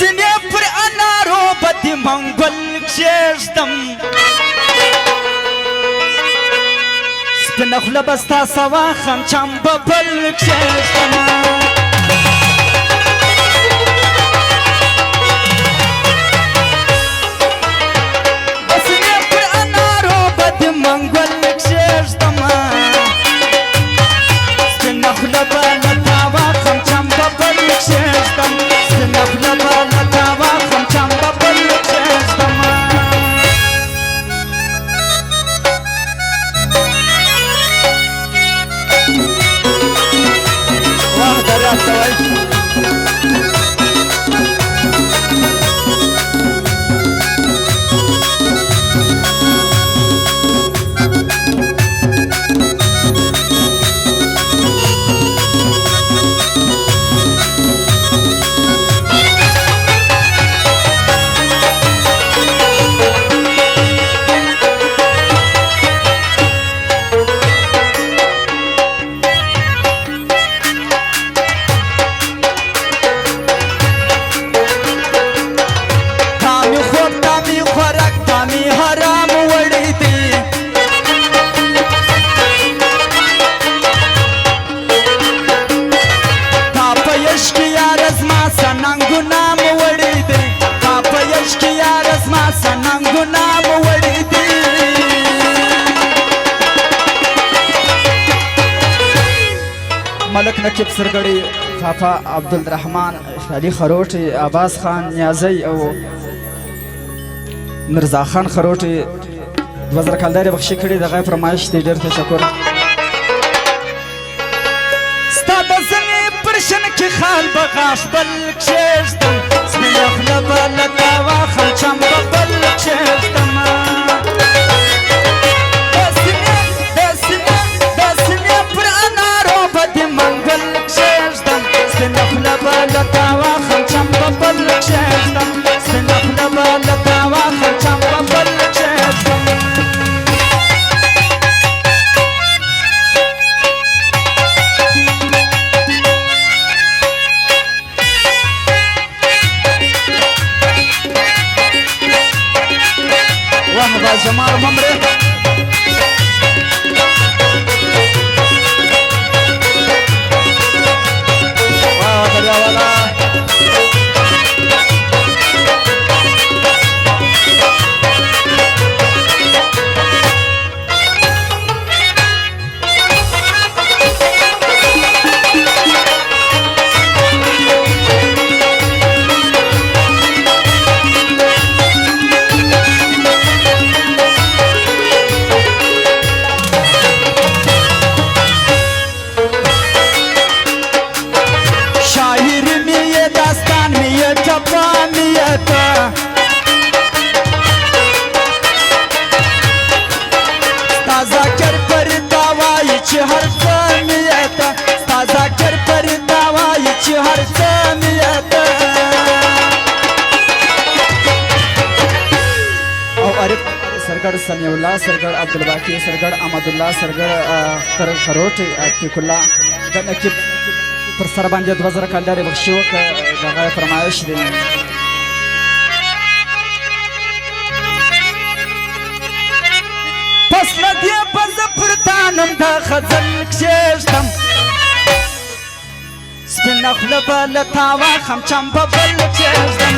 سینې پر انارو به د منګل کښېږدم سپینه خوله به ستا سوا خمچم به بل کښېږدم ملک نقیب سرګړی پاپا عبدالرحمن علي خروټي عباس خان نیازی او مرزا خان خروټي 2000 کلدارې بخښي کړي د غای فرمایش دی ډېر تشکر ستا د زنې پر شن کې خال به غاښ بل کښېږدم سپینه خوله به له تا واخلم چم به بل کښېږدم جمال ممره سرګړ سمیع الله سرګړ عبدالباقي سرګړ احمد الله سرګړ خروټي عتیق الله د نقیب پر سر باندې 2000 کلدارې بخښي وکړه د هغه فرمایش دی پس له دې به زه پر تا نوم د غزل کښېږدم سپینه خوله به له تا واخلم چم به بل کښېږدم